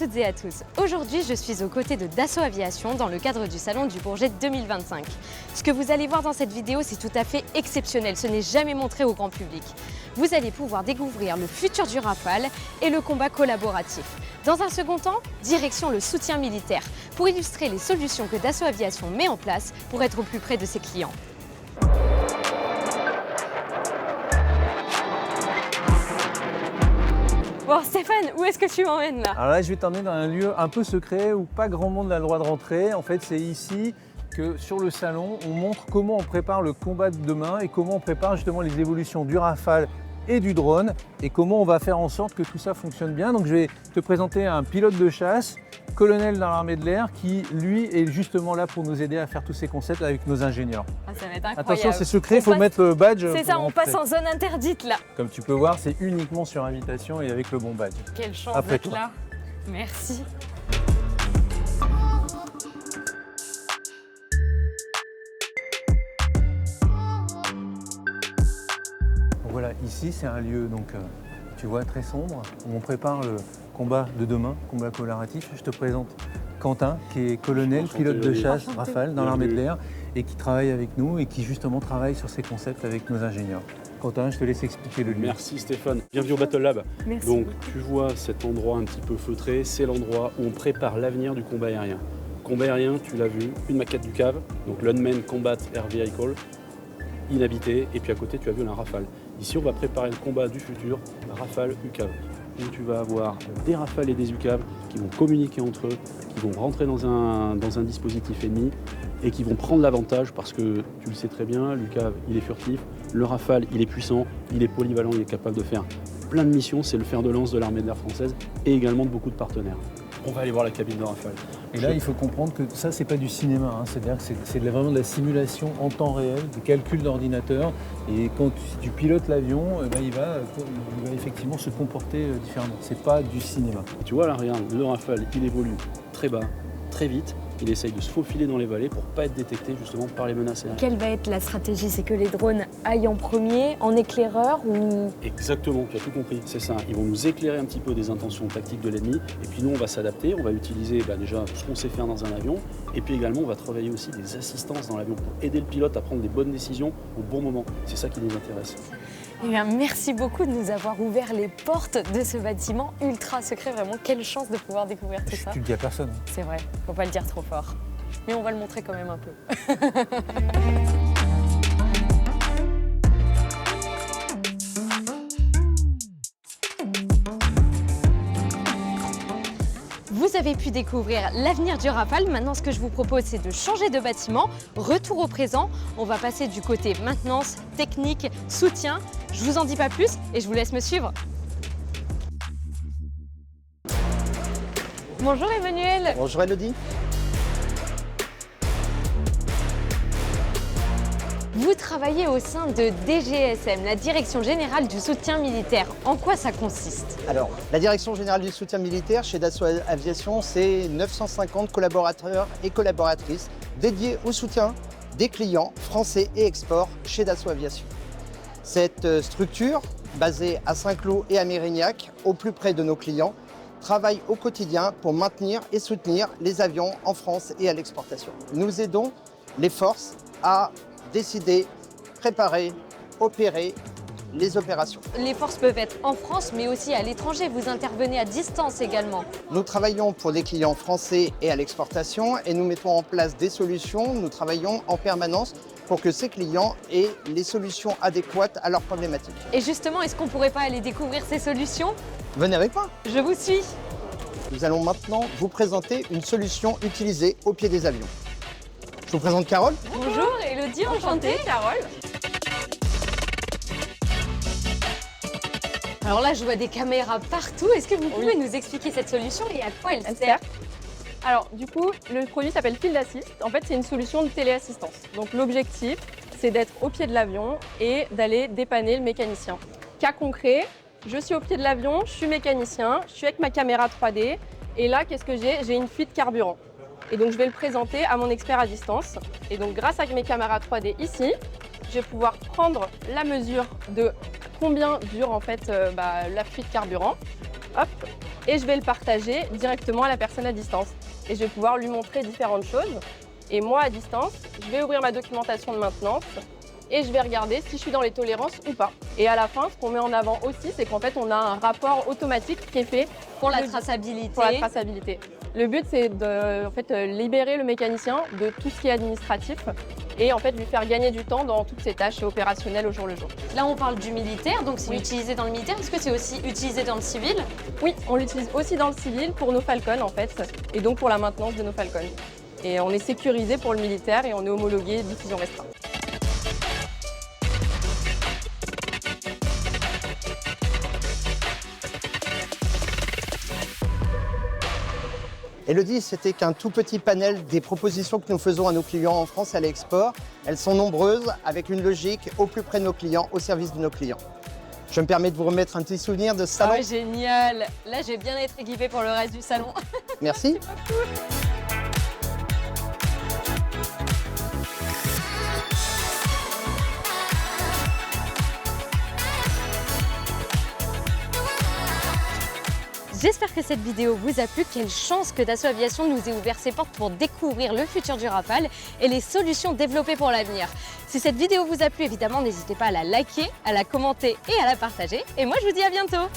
toutes et à tous. Aujourd'hui, je suis aux côtés de Dassault Aviation dans le cadre du Salon du Bourget 2025. Ce que vous allez voir dans cette vidéo, c'est tout à fait exceptionnel. Ce n'est jamais montré au grand public. Vous allez pouvoir découvrir le futur du Rafale et le combat collaboratif. Dans un second temps, direction le soutien militaire pour illustrer les solutions que Dassault Aviation met en place pour être au plus près de ses clients. Bon Stéphane, où est-ce que tu m'emmènes là? Alors là, je vais t'emmener dans un lieu un peu secret où pas grand monde n'a le droit de rentrer. En fait, c'est ici que sur le salon, on montre comment on prépare le combat de demain et comment on prépare justement les évolutions du Rafale et du drone et comment on va faire en sorte que tout ça fonctionne bien. Donc je vais te présenter un pilote de chasse, colonel dans l'armée de l'air, qui lui est justement là pour nous aider à faire tous ces concepts avec nos ingénieurs. Ah, ça va être incroyable. Attention, c'est secret, il faut mettre le badge. C'est ça, on passe en zone interdite là. Comme tu peux voir, c'est uniquement sur invitation et avec le bon badge. Quelle chance Après d'être toi. là. Merci. Voilà, ici c'est un lieu donc tu vois très sombre où on prépare le combat de demain, combat collaboratif. Je te présente Quentin qui est colonel, pilote de chasse Rafale dans l'armée de l'air et qui travaille avec nous et qui justement travaille sur ces concepts avec nos ingénieurs. Quentin, je te laisse expliquer le lieu. Merci Stéphane. Bienvenue au Battle Lab. Merci. Donc tu vois cet endroit un petit peu feutré, c'est l'endroit où on prépare l'avenir du combat aérien. Combat aérien, tu l'as vu, une maquette du CAV, donc l'Unmanned Combat Air Vehicle, inhabité, et puis à côté tu as vu un Rafale. Ici on va préparer le combat du futur, Rafale UCAV, où tu vas avoir des Rafales et des UCAV qui vont communiquer entre eux, qui vont rentrer dans un dispositif ennemi et qui vont prendre l'avantage parce que tu le sais très bien, l'UCAV il est furtif, le Rafale il est puissant, il est polyvalent, il est capable de faire plein de missions, c'est le fer de lance de l'armée de l'air française et également de beaucoup de partenaires. On va aller voir la cabine de Rafale. Et là, il faut comprendre que ça, c'est pas du cinéma, hein. C'est-à-dire que c'est vraiment de la simulation en temps réel, des calculs d'ordinateur. Et si tu pilotes l'avion, il va effectivement se comporter différemment. C'est pas du cinéma. Tu vois là, regarde, le Rafale, il évolue très bas, très vite. Il essaye de se faufiler dans les vallées pour ne pas être détecté justement par les menaces aériennes. Quelle va être la stratégie? C'est que les drones aillent en premier, en éclaireur ou... Exactement, tu as tout compris, c'est ça. Ils vont nous éclairer un petit peu des intentions tactiques de l'ennemi. Et puis nous, on va s'adapter, on va utiliser déjà ce qu'on sait faire dans un avion. Et puis également, on va travailler aussi des assistances dans l'avion pour aider le pilote à prendre des bonnes décisions au bon moment. C'est ça qui nous intéresse. Eh bien, merci beaucoup de nous avoir ouvert les portes de ce bâtiment ultra secret. Vraiment, quelle chance de pouvoir découvrir tout ça. Tu le dis à personne. C'est vrai, faut pas le dire trop fort. Mais on va le montrer quand même un peu. Vous avez pu découvrir l'avenir du Rafale. Maintenant, ce que je vous propose, c'est de changer de bâtiment. Retour au présent. On va passer du côté maintenance, technique, soutien. Je vous en dis pas plus et je vous laisse me suivre. Bonjour Emmanuel. Bonjour Elodie. Vous travaillez au sein de DGSM, la Direction Générale du Soutien Militaire. En quoi ça consiste? Alors, la Direction Générale du Soutien Militaire chez Dassault Aviation, c'est 950 collaborateurs et collaboratrices dédiés au soutien des clients français et export chez Dassault Aviation. Cette structure, basée à Saint-Cloud et à Mérignac, au plus près de nos clients, travaille au quotidien pour maintenir et soutenir les avions en France et à l'exportation. Nous aidons les forces à décider, préparer, opérer les opérations. Les forces peuvent être en France, mais aussi à l'étranger. Vous intervenez à distance également. Nous travaillons pour des clients français et à l'exportation et nous mettons en place des solutions. Nous travaillons en permanence pour que ces clients aient les solutions adéquates à leurs problématiques. Et justement, est-ce qu'on ne pourrait pas aller découvrir ces solutions? Venez avec moi. Je vous suis. Nous allons maintenant vous présenter une solution utilisée au pied des avions. Je vous présente Carole. Bonjour, Elodie, enchantée. Carole. Alors là, je vois des caméras partout. Est-ce que vous pouvez nous expliquer cette solution et à quoi elle sert? Alors du coup, le produit s'appelle Field Assist. En fait, c'est une solution de téléassistance. Donc l'objectif, c'est d'être au pied de l'avion et d'aller dépanner le mécanicien. Cas concret, je suis au pied de l'avion, je suis mécanicien, je suis avec ma caméra 3D et là, qu'est-ce que j'ai? J'ai une fuite carburant. Et donc je vais le présenter à mon expert à distance. Et donc grâce à mes caméras 3D ici, je vais pouvoir prendre la mesure de combien dure en fait la fuite carburant. Hop, et je vais le partager directement à la personne à distance. Et je vais pouvoir lui montrer différentes choses. Et moi, à distance, je vais ouvrir ma documentation de maintenance et je vais regarder si je suis dans les tolérances ou pas. Et à la fin, ce qu'on met en avant aussi, c'est qu'en fait, on a un rapport automatique qui est fait Pour la traçabilité. pour la traçabilité. Le but, c'est de libérer le mécanicien de tout ce qui est administratif et en fait, lui faire gagner du temps dans toutes ses tâches opérationnelles au jour le jour. Là, on parle du militaire, donc c'est Oui. utilisé dans le militaire. Est-ce que c'est aussi utilisé dans le civil? Oui, on l'utilise aussi dans le civil pour nos Falcon en fait, et donc pour la maintenance de nos Falcon. Et on est sécurisé pour le militaire et on est homologué diffusion restreinte. Elodie, c'était qu'un tout petit panel des propositions que nous faisons à nos clients en France et à l'export. Elles sont nombreuses, avec une logique au plus près de nos clients, au service de nos clients. Je me permets de vous remettre un petit souvenir de ce salon. Ah ouais, génial. Là, je vais bien être équipée pour le reste du salon. Merci. J'espère que cette vidéo vous a plu. Quelle chance que Dassault Aviation nous ait ouvert ses portes pour découvrir le futur du Rafale et les solutions développées pour l'avenir. Si cette vidéo vous a plu, évidemment, n'hésitez pas à la liker, à la commenter et à la partager. Et moi, je vous dis à bientôt.